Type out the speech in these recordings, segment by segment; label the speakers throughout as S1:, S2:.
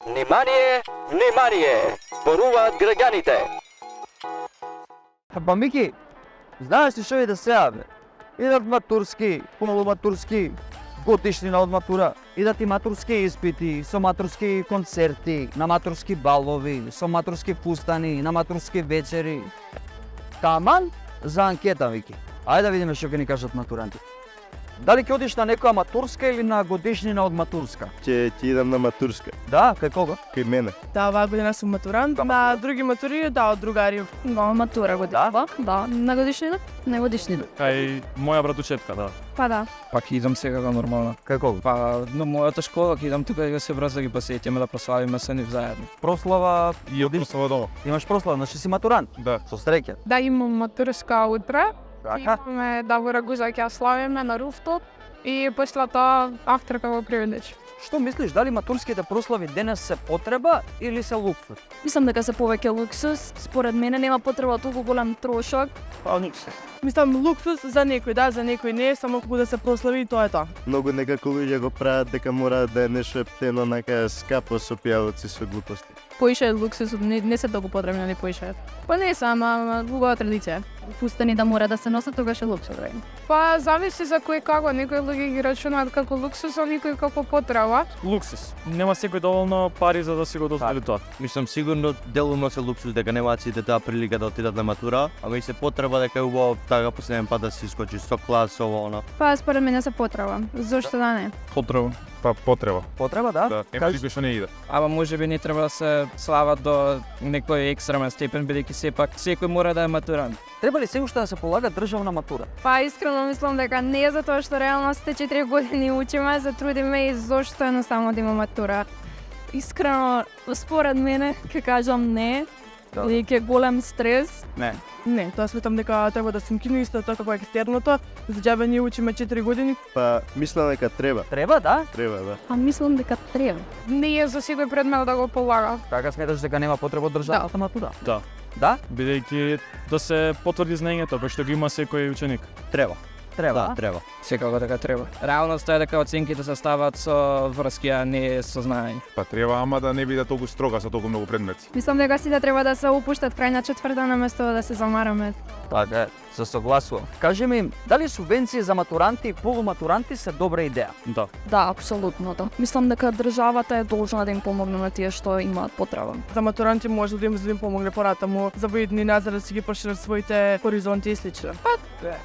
S1: Внимание, внимание! Зборуваат граѓаните.
S2: Па Мики, знаеш ли што иде сега, бе? Идат матурски, полуматурски, годишнина од матура, идат и матурски испити, со матурски концерти, на матурски балови, со матурски фустани, на матурски вечери. Таман за анкета, Мики. Ајде да видиме што ќе ни кажат матуранти. Дали ќе одиш на некоја матурска или на годишнина од матурска?
S3: Ќе ти идам на матурска,
S2: Да, кај кого?
S3: кај мене.
S4: Да, оваа година сум матурант, на други матури, да, од другари.
S5: Но матура годишна. Да, на годишнина? На годишнина.
S6: Кај моја братучетка, да.
S5: Па да.
S7: Пак идам сега нормално.
S2: Кај кого?
S7: Па на мојата школа ќе идам тука и да се брза ги посетиме да прославиме се нив заедно.
S2: Прослава,
S6: И од прослава дома.
S2: имаш прослава, значи си матурант.
S6: Да.
S2: Со среќа.
S8: Да, имам матурска утре.
S2: Така?
S8: Имаме да во Рагуза ќе ја славиме на руфтоп и после тоа авторка во Привидич.
S2: Што мислиш, дали матурските прослави денес се потреба или се луксус?
S5: Мислам дека се повеќе луксус. Според мене нема потреба толку голем трошок.
S2: Па никсе.
S4: Мислам, луксус за некој, да, за некој не, само кога да се прослави и тоа е тоа.
S3: Многу некако луѓе го прават дека мора да е нешто ептено, нака скапо со пијалоци со глупости.
S8: Поише луксус, не се толку потребни, не поише. Па не сам, убава традиција.
S5: Фустани да мора да се носат, тогаш е луксус.
S8: Па зависи за кој како, некои луѓе ги рачунаат како луксус, а некои како потреба.
S6: Луксус. Нема секој доволно пари за да си го дозволи тоа.
S9: Мислам сигурно делумно се луксус дека немаат сите таа прилика да отидат на матура, ама и се потреба дека е убаво тага последен пат да се искочи со клас, ово оно.
S8: Па според мене се потреба. Зошто да не?
S6: Потреба. Па потреба.
S2: Потреба, да?
S6: Да,
S2: Кажи-
S6: некој што не иде.
S7: Ама може би не треба да се слават до некој екстремен степен, бидејќи сепак секој мора да е матурант.
S2: Треба ли се уште да се полага државна матура?
S8: Па искрено мислам дека не затоа што реално сте 4 години учиме, се трудиме и зошто едноставно да има матура.
S5: Искрено, според мене, ќе кажам не.
S2: Да.
S5: Бидејќи е голем стрес.
S2: Не.
S4: Не, тоа сметам дека треба да се мкине исто тоа како екстерното. За џабе ние учиме 4 години.
S3: Па мислам дека треба.
S2: Треба, да?
S3: Треба, да.
S5: А мислам дека треба.
S8: Не е за секој предмет да го полага.
S2: Така сметаш дека нема потреба од државната матура?
S6: Да.
S2: Да?
S6: Бидејќи да се потврди знаењето, кој што ги има секој ученик.
S9: Треба.
S2: Треба.
S9: Да, треба.
S7: Секако дека треба. Реалноста е дека оценките се стават со врски, а не со знаење.
S10: Па треба, ама да не биде толку строга со толку многу предмети.
S8: Мислам дека сите треба да се опуштат крај на четврта наместо да се замараме.
S2: Така е, се согласувам. Кажи ми, дали субвенции за матуранти и полуматуранти се добра идеја?
S6: Да.
S5: Да, апсолутно да. Мислам дека државата е должна да им помогне на тие што имаат потреба.
S4: За матуранти може да им помогне понатаму, за видни назад да си ги прошират своите хоризонти и слично.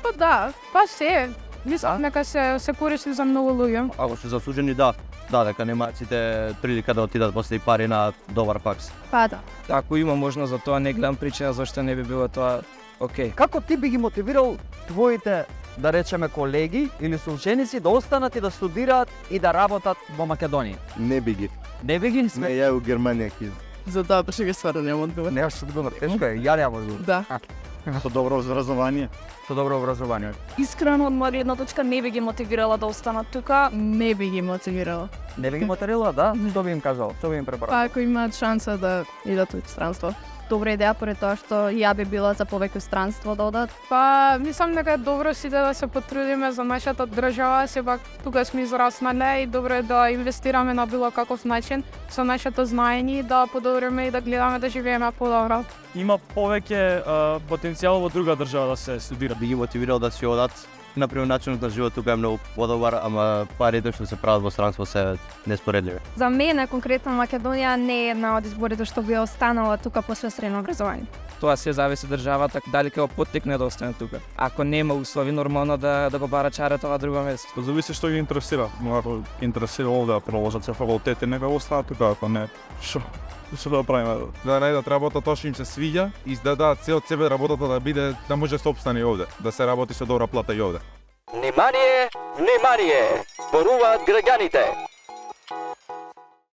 S8: Па да, па се. Мислам дека се користи за многу луѓе.
S9: Ако се заслужени, да. Да, дека немаат сите прилика да отидат после и пари на добар факс.
S8: Па да.
S7: Ако има можност за тоа, не гледам причина зашто не би било тоа окей.
S2: Како ти би ги мотивирал твоите, да речеме, колеги или соученици да останат и да студираат и да работат во Македонија?
S3: Не би ги.
S2: Не би ги
S3: Не,
S2: сме.
S3: ја у Германија ќе идам.
S4: За тоа прашање стварно немам одговор.
S2: Нема одговор, тешко е, ја нема одговор.
S4: Да.
S10: Со добро образование.
S2: Со добро образование.
S5: Искрено од моја гледна точка не би ги мотивирала да останат тука.
S4: Не би ги мотивирала.
S2: Не би ги мотивирала, да? Што би им кажал? Што би им препорачал?
S4: Па ако имаат шанса да идат од странство.
S5: Добра идеја поред тоа што ја би била за повеќе странство да одат.
S8: Па мислам дека е добро сите да се потрудиме за нашата држава, сепак тука сме израснале и добро е да инвестираме на било каков начин со нашето знаење и да подобриме и да гледаме да живееме подобро.
S6: Има повеќе потенцијал во друга држава да се студира.
S9: Би ги мотивирал да си одат. Например, начинот на живот тука е многу подобар, ама парите што се прават во странство се неспоредливи.
S8: За мене конкретно Македонија не е една од изборите што би останала тука после средно образование.
S7: Тоа се зависи државата дали ќе го поттикне да остане тука. Ако нема услови, нормално да го бара чарата во друго место.
S10: Па зависи што ги интересира. Но ако интересира овде да продолжат се факултети, нека го останат тука, ако не, што да правиме? Да најдат работа тоа што им се свиѓа и да дадат се од себе работата да биде, да може да се опстане и овде, да се работи со добра плата и овде.
S1: Внимание, внимание! Зборуваат граѓаните.